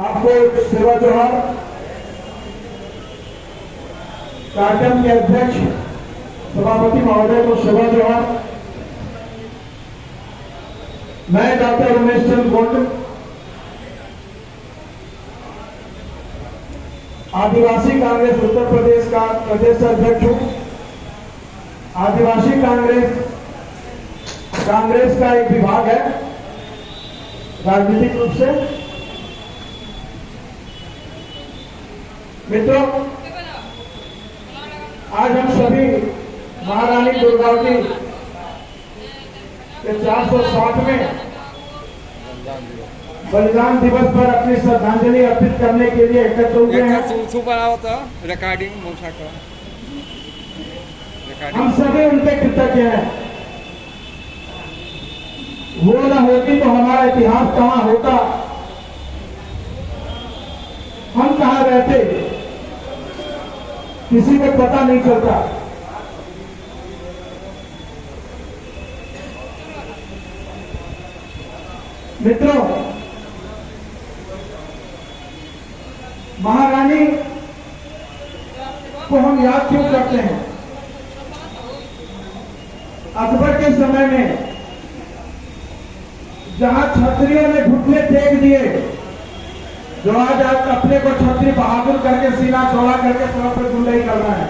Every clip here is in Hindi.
आपको सेवा जोहार। कार्यक्रम के अध्यक्ष सभापति महोदय को सेवा जोहार। मैं डॉक्टर उमेश चंद्र गोंड आदिवासी कांग्रेस उत्तर प्रदेश का प्रदेश अध्यक्ष हूं। आदिवासी कांग्रेस का एक विभाग है राजनीतिक रूप से। मित्रों, आज हम सभी महारानी दुर्गावती के 460वें बलिदान दिवस पर अपनी श्रद्धांजलि अर्पित करने के लिए एकत्र हुए हैं। हम सभी उनके कृतज्ञ हैं। वो न होती तो हमारा इतिहास कहां होता, हम कहां रहते, किसी को पता नहीं चलता। मित्रों, महारानी को हम याद क्यों करते हैं? अकबर के समय में जहां क्षत्रियों ने घुटने टेक दिए, जो आज अपने को क्षत्रिय बहादुर करके सीना चौड़ा करके सड़क पर गुंडाई करना है,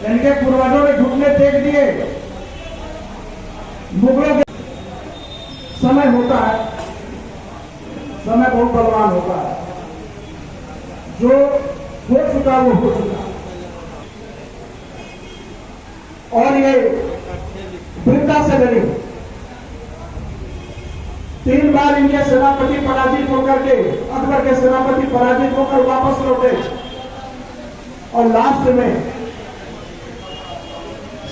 इनके पूर्वजों ने घुटने टेक दिए। मुगलों के समय होता है, समय बहुत बलवान होता है। जो हो चुका वो हो चुका, और ये वृद्धा से लड़ी। 3 बार इनके सेनापति पराजित होकर के, अकबर के सेनापति पराजित होकर वापस लौटे, और लास्ट में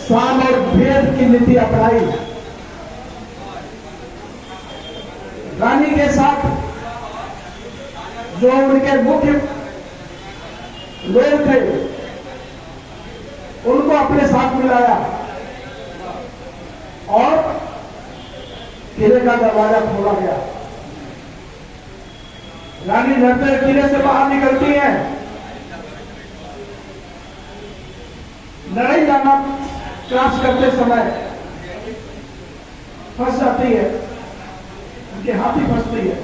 साम और भेद की नीति अपनाई। रानी के साथ जो उनके मुख्य लोग थे उनको अपने साथ मिलाया और किले का दरवाजा खोला गया। रानी लड़ते किले से बाहर निकलती है। लड़ाई जाना क्रॉस करते समय फंस जाती है, उनके हाथ ही फंसती है।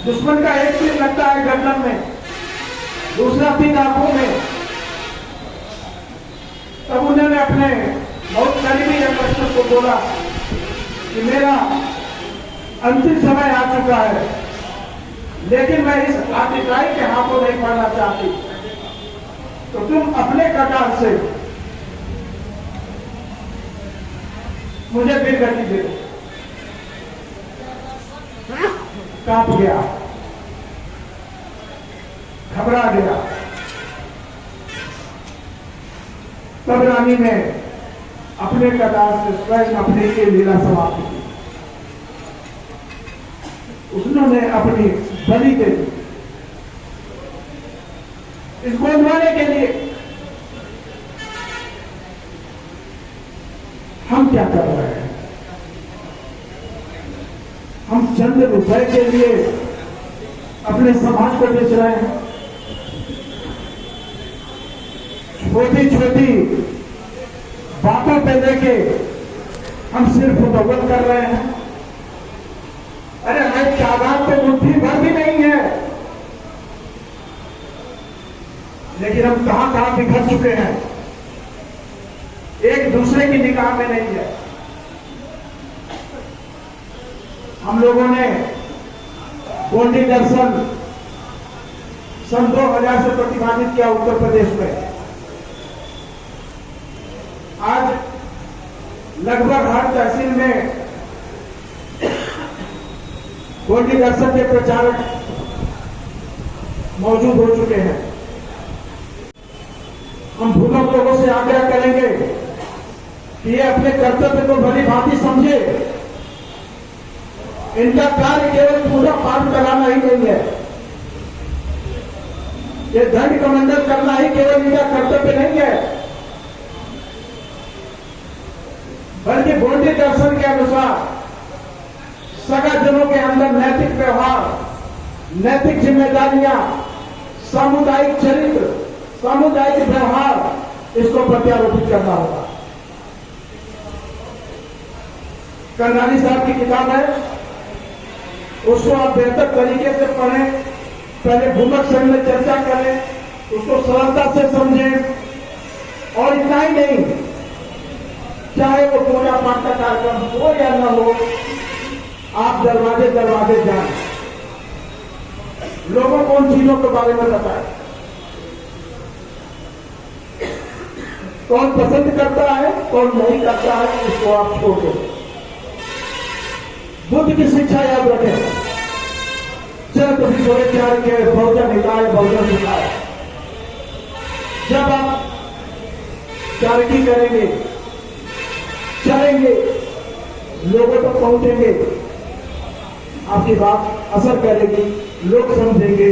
दुश्मन का एक तीर लगता है गर्दन में, दूसरा तीर आंखों में। तब उन्होंने अपने बहुत करीबी अंगरक्षक को बोला कि मेरा अंतिम समय आ चुका है, लेकिन मैं इस आतिताई के हाथों नहीं पड़ना चाहती, तो तुम अपने कटार से मुझे वीरगति दे दो। कांप गया, घबरा गया। तब रानी ने अपने कटार से स्वयं अपने के लीला समाप्त की। उन्होंने अपनी बलि दे दी इस गोदवाने के लिए। हम क्या कर रहे हैं? हम चंद रुपए के लिए अपने समाज को बेच रहे हैं। छोटी छोटी बातों पे लेके हम सिर्फ दौलत कर रहे हैं। अरे हमारी तादाद तो मुट्ठी भर भी नहीं है, लेकिन हम कहां कहां बिखर चुके हैं, एक दूसरे की निगाह में नहीं है। हम लोगों ने गोंडी दर्शन सन 2000 से प्रतिपादित किया उत्तर प्रदेश में। आज लगभग हर तहसील में गोंडी दर्शन के प्रचारक मौजूद हो चुके हैं। हम भूलों लोगों से आग्रह करेंगे कि ये अपने कर्तव्य को भली भांति समझे इनका कार्य केवल पूजा पाठ कराना ही नहीं है, ये धन कमंडल करना ही केवल इनका कर्तव्य नहीं है, बल्कि गोंडी दर्शन के अनुसार सगा जनों के अंदर नैतिक व्यवहार, नैतिक जिम्मेदारियां, सामुदायिक चरित्र, सामुदायिक व्यवहार, इसको प्रत्यारोपित करना होगा। करनानी साहब की किताब है, उसको आप बेहतर तरीके से पढ़ें, पहले भूमक संघ में चर्चा करें, उसको सरलता से समझें। और इतना ही नहीं, चाहे वो पूजा पाठ का कार्यक्रम हो या न हो, आप दरवाजे दरवाजे जाएं, लोगों को उन चीजों के बारे में बताएं। कौन पसंद करता है, कौन नहीं करता है, इसको आप छोड़ दो। बुद्ध की शिक्षा याद रखें, चल तुम थोड़े चार के बहुजन हिताय बहुजन सुखाए। जब आप चारिटी करेंगे, चलेंगे, लोगों तक पहुंचेंगे, आपकी बात असर करेगी, लोग समझेंगे,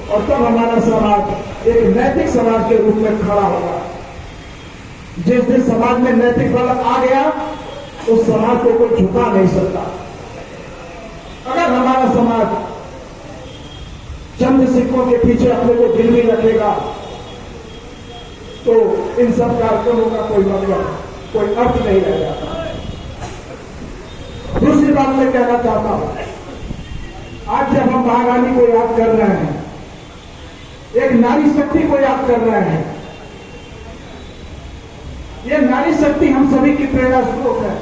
और तब हमारा समाज एक नैतिक समाज के रूप में खड़ा होगा। जिस दिन समाज में नैतिक बल आ गया, उस समाज को कोई झुका नहीं सकता। अगर हमारा समाज चंद सिक्कों के पीछे अपने को गिरवी रखेगा, तो इन सब कार्यक्रमों का कोई मतलब, कोई अर्थ नहीं रह जाता। दूसरी बात मैं कहना चाहता हूं, आज जब हम महारानी को याद कर रहे हैं, एक नारी शक्ति को याद कर रहे हैं, ये नारी शक्ति हम सभी की प्रेरणा स्रोत है।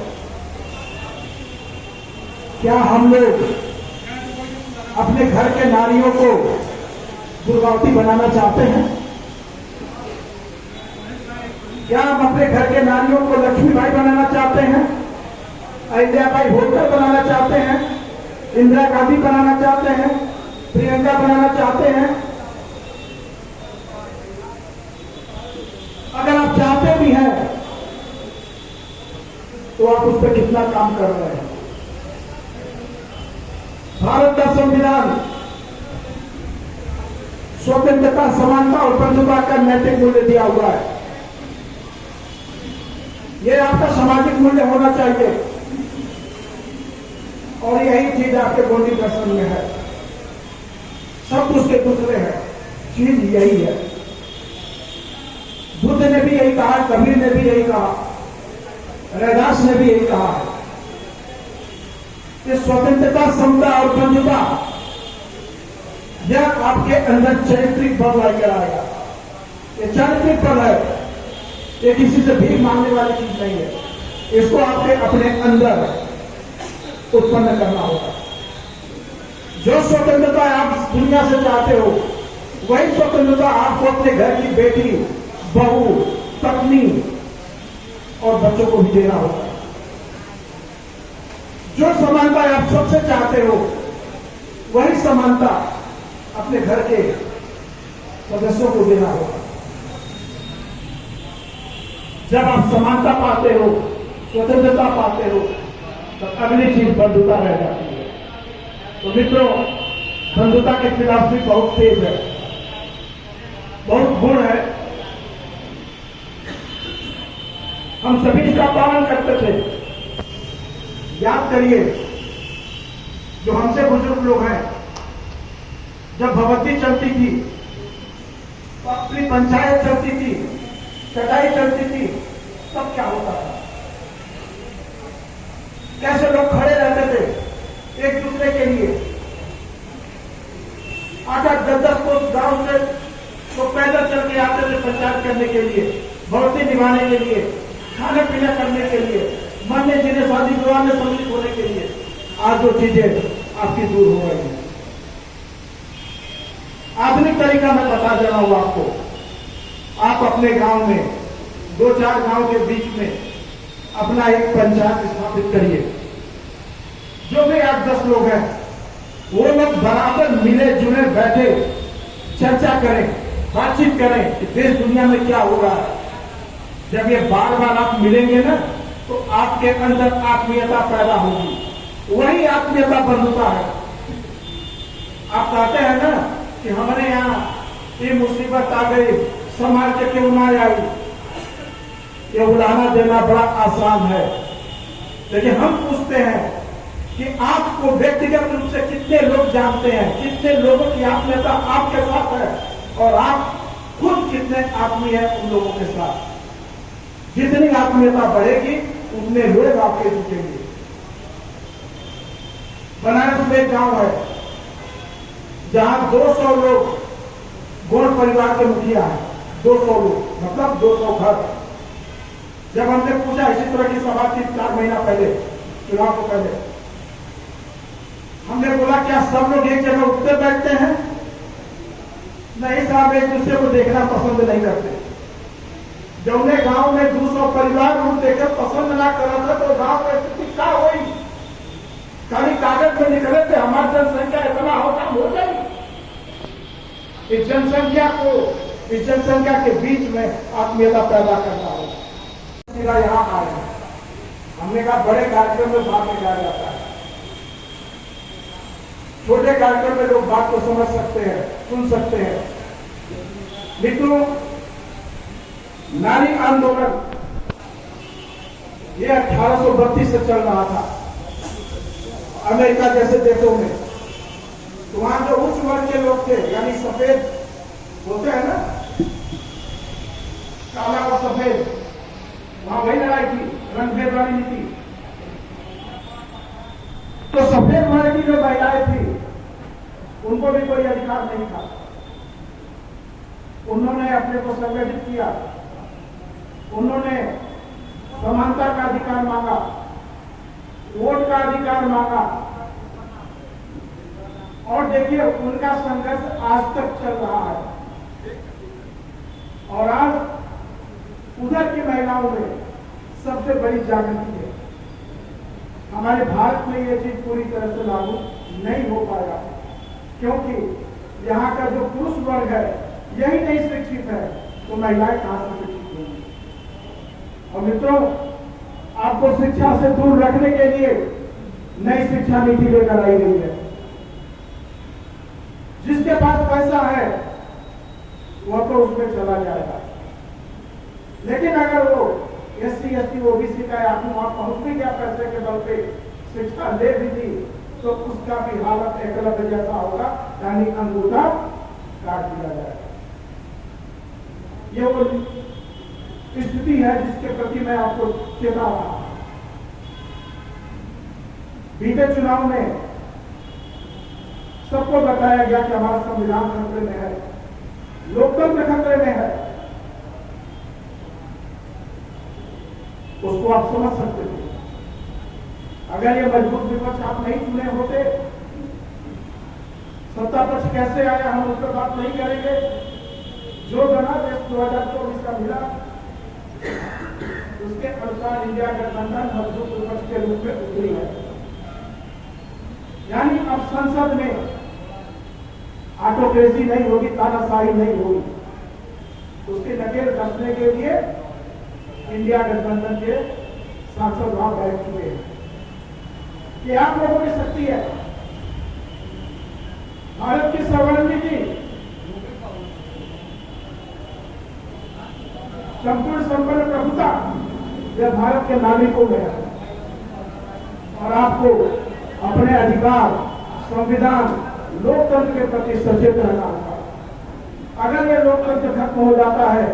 क्या हम लोग अपने घर के नारियों को दुर्गावती बनाना चाहते हैं? क्या हम अपने घर के नारियों को लक्ष्मीबाई बनाना चाहते हैं, अहिल्याबाई होलकर बनाना चाहते हैं, इंदिरा गांधी बनाना चाहते हैं, प्रियंका बनाना चाहते हैं? अगर आप चाहते भी हैं, तो आप उस पर कितना काम कर रहे हैं? भारत का संविधान स्वतंत्रता, समानता और बंधुता का नैतिक मूल्य दिया हुआ है। यह आपका सामाजिक मूल्य होना चाहिए, और यही चीज आपके गोंडी दर्शन में है। सब उसके दूसरे हैं, चीज यही है। बुद्ध ने भी यही कहा, कबीर ने भी यही कहा, रैदास ने भी यही कहा है कि स्वतंत्रता, समता और बंधुता, यह आपके अंदर चारित्रिक बल लेकर आएगा। ये चारित्रिक बल है, ये किसी से भीख मांगने वाली चीज नहीं है। इसको आपके अपने अंदर उत्पन्न करना होगा। जो स्वतंत्रता आप दुनिया से चाहते हो, वही स्वतंत्रता आपको अपने घर की बेटी, बहू, पत्नी और बच्चों को भी देना होगा। जो समानता आप सबसे चाहते हो, वही समानता अपने घर के सदस्यों को देना होगा। जब आप समानता पाते हो, स्वतंत्रता पाते हो, तो अगली चीज बंधुता रह जाती है। तो मित्रों, बंधुता के खिलाफ भी बहुत तेज है, बहुत गुण है। हम सभी इसका पालन करते थे। याद करिए, जो हमसे बुजुर्ग लोग हैं, जब भगवती चलती थी, तो अपनी पंचायत चलती थी, चटाई चलती थी, तब क्या होता था? कैसे लोग खड़े रहते थे एक दूसरे के लिए। 8-8, 10-10 को गांव से तो पैदल चल के आते थे पंचायत करने के लिए, भर्ती निभाने के लिए, खाने पीने करने के लिए, मरने जीने शादी विवाह में सम्मिलित होने के लिए। आज जो चीजें आपकी दूर हो गई हैं। आधुनिक तरीका मैं बता दे रहा हूं आपको। आप अपने गांव में 2-4 गांव के बीच में अपना एक पंचायत स्थापित करिए। जो भी 8-10 लोग हैं, वो लोग बराबर मिले जुले बैठे चर्चा करें, बातचीत करें कि देश दुनिया में क्या हो रहा है। जब ये बार बार आप मिलेंगे ना, तो आपके अंदर आत्मीयता पैदा होगी, वही आत्मीयता बंधुता है। आप कहते हैं ना कि हमारे यहाँ ये मुसीबत आ गई, समाज के क्यों ना आई, ये उड़ाना देना बड़ा आसान है। लेकिन हम पूछते हैं कि आपको व्यक्तिगत रूप से कितने लोग जानते हैं, कितने लोगों की आत्मीयता आपके साथ है, और आप खुद कितने आत्मीय हैं उन लोगों के साथ। जितनी आत्मीयता बढ़ेगी उतने लोग आपके जुटेंगे। बनारस में एक गांव है जहां 200 लोग गौड़ परिवार के मुखिया हैं। 200 लोग मतलब 200 घर। जब हमने पूछा, इसी तरह की सभा थी 4 महीना पहले, चुनाव को पहले, हमने बोला क्या सब लोग एक जगह उठते बैठते हैं? नहीं साहब, एक दूसरे को देखना पसंद नहीं करते। जब उन्हें गांव में 200 परिवार रूप देखकर पसंद ना कर रहा था तो गांव में स्थिति क्या हुई? खाली कागज में निकले थे हमारी जनसंख्या इतना होता हो जाएगी। इस जनसंख्या के बीच में आत्मीयता पैदा करना होगा। यहाँ आए, हमने कहा बड़े कार्यक्रम में बात में जाया जाता है, छोटे कार्यक्रम में लोग बात को समझ सकते हैं, सुन सकते हैं। मित्रों, नारी आंदोलन ये 1832 से चल रहा था अमेरिका जैसे देशों में। तो वहां जो उच्च वर्ग के लोग थे, यानी सफेद होते हैं ना, काला और सफेद, वहां वही लड़ाई थी, रंगभेद वाली नीति। तो सफेद वर्ग की जो महिलाएं थी उनको भी कोई अधिकार नहीं था। उन्होंने अपने को संगठित किया, उन्होंने समानता का अधिकार मांगा, वोट का अधिकार मांगा, और देखिए उनका संघर्ष आज तक चल रहा है। और आज उधर की महिलाओं में सबसे बड़ी जागृति है। हमारे भारत में यह चीज पूरी तरह से लागू नहीं हो पाएगा, क्योंकि यहाँ का जो पुरुष वर्ग है यही नहीं शिक्षित है, तो महिलाएं कहां से शिक्षित होंगी? और मित्रों, आपको शिक्षा से दूर रखने के लिए नई शिक्षा नीति लेकर आई गई है। जिसके पास पैसा है वह तो उसमें चला जाएगा, लेकिन अगर वो SC, ST, OBC का वहां पहुंच भी गया पैसे के बल पे, शिक्षा ले भी दी, तो उसका भी हालत एकलव्य जैसा होगा, यानी अंगूठा काट दिया जाएगा। ये वो स्थिति है जिसके प्रति मैं आपको चेता रहा हूं। बीते चुनाव में सबको बताया गया कि हमारा संविधान खतरे में है, लोकतंत्र खतरे में है। उसको आप समझ सकते थे। अगर ये मजबूत विपक्ष आप नहीं चुने होते, सत्ता पक्ष कैसे आया हम उस पर बात नहीं करेंगे। जो जनादेश 2024 का मिला उसके अनुसार इंडिया गठबंधन मजबूत विपक्ष के रूप में उभरी है। यानी अब संसद में ऑटोक्रेसी नहीं होगी, तानाशाही नहीं होगी। उसके नकेल कसने के लिए इंडिया गठबंधन के सांसद वहां बैठ चुके हैं। ये आप लोगों की शक्ति है। भारत की सवर्ण नीति, संपूर्ण संपन्न प्रभुता, यह भारत के नागरिकों में है। और आपको अपने अधिकार, संविधान, लोकतंत्र के प्रति सचेत रहना होगा। अगर यह लोकतंत्र खत्म हो जाता है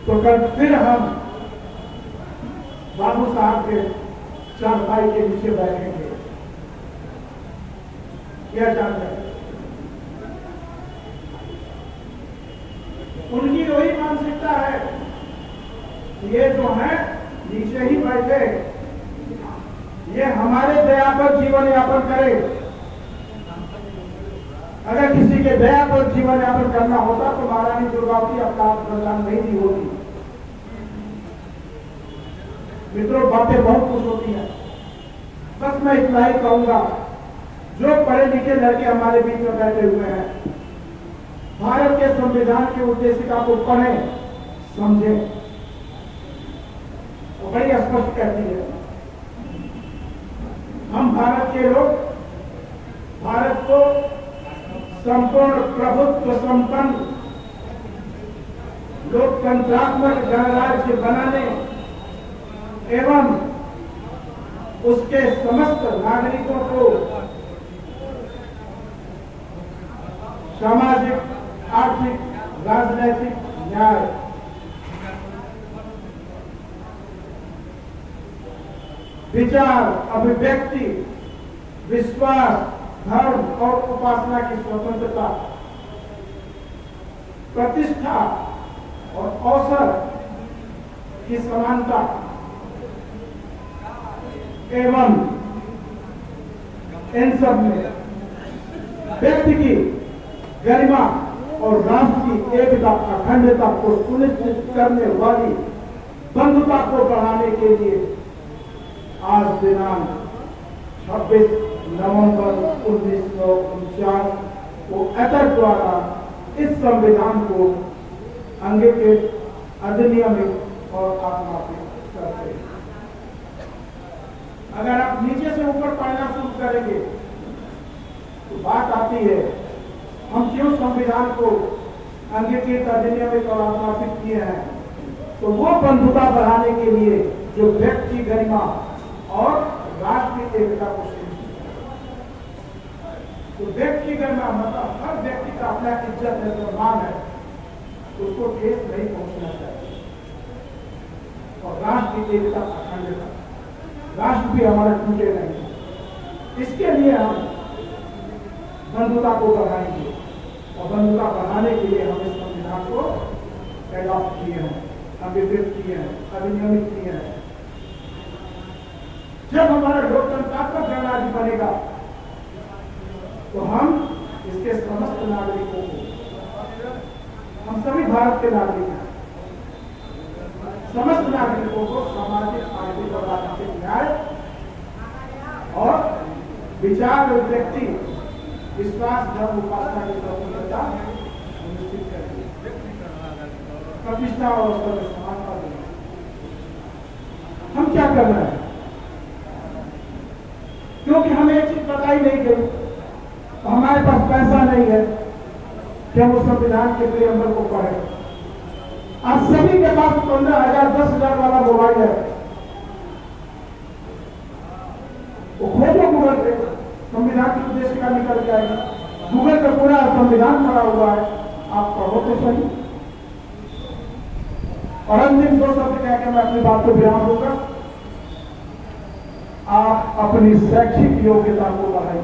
तो कल फिर हम बाबू साहब के चारपाई के नीचे बैठेंगे। यह जानते हैं उनकी वही मानसिकता है, ये जो है नीचे ही बैठे, ये हमारे दया पर जीवन यापन करे। अगर किसी के दया पर जीवन यापन करना होता तो महारानी दुर्गावती अपना बलिदान नहीं दी होती। मित्रों, बातें बहुत कुछ होती हैं, बस मैं इतना ही कहूंगा, जो पढ़े लिखे लड़के हमारे बीच में बैठे हुए हैं, भारत के संविधान की उद्देशिका को पढ़ें, समझें। तो बड़ी स्पष्ट कहती है, हम भारत के लोग भारत को संपूर्ण प्रभुत्व संपन्न लोकतंत्रात्मक गणराज्य बनाने एवं उसके समस्त नागरिकों को सामाजिक, आर्थिक, राजनैतिक न्याय, विचार, अभिव्यक्ति, विश्वास, धर्म और उपासना की स्वतंत्रता, प्रतिष्ठा और अवसर की समानता एवं इन सब में व्यक्ति की गरिमा और राष्ट्र की एकता, अखंडता को सुनिश्चित करने वाली बंधुता को बढ़ाने के लिए आज दिनांक 26 नवंबर 1949 को एतद द्वारा इस संविधान को अंगीकृत, अधिनियमित और आत्मापित करते हैं। अगर आप नीचे से ऊपर पढ़ना शुरू करेंगे तो बात आती है हम क्यों संविधान को अंगीकृत, अधिनियमित और आत्मापित किए हैं। तो वो बंधुता बढ़ाने के लिए जो व्यक्ति की गरिमा और राष्ट्र की एकता को सुनिश्चित करे। तो व्यक्ति की गरिमा मतलब हर व्यक्ति का अपना इज्जत है, सम्मान है, उसको ठेस नहीं पहुंचना चाहिए। और राष्ट्र की एकता, अखंडता, राष्ट्र भी हमारा टूटे नहीं। इसके लिए हम बंधुता को बढ़ाएंगे और बंधुता बढ़ाने के लिए हम इस संविधान को एडॉप्ट किए हैं, अंगीकृत किए हैं, अधिनियमित किए हैं। जब हमारा लोकतंत्रात्मक गणराज्य बनेगा तो हम इसके समस्त नागरिकों को, हम सभी भारत के नागरिक हैं, समस्त नागरिकों को सामाजिक, आर्थिक और राजनीतिक न्याय और विचार, व्यक्ति, विश्वास, धर्म, उपासना की स्वतंत्रता सुनिश्चित करेंगे, प्रतिष्ठा और अवसर में समानता देंगे। हम क्या कर रहे हैं? क्योंकि हमें एक चीज पता ही नहीं गई, तो हमारे पास पैसा नहीं है कि हम उस संविधान के प्रियम्बल को पढ़ें। आज सभी के पास 15,000, 10,000 वाला मोबाइल है, वो खोजो गूगल पे, संविधान की उद्देशिका निकल जाएगी। गूगल पे पूरा संविधान पड़ा हुआ है, आप पढ़ो तो सही। और अंतिम 2 शब्द कह के मैं अपनी बात को विराम दूंगा। आप अपनी शैक्षिक योग्यता को बढ़ाइए।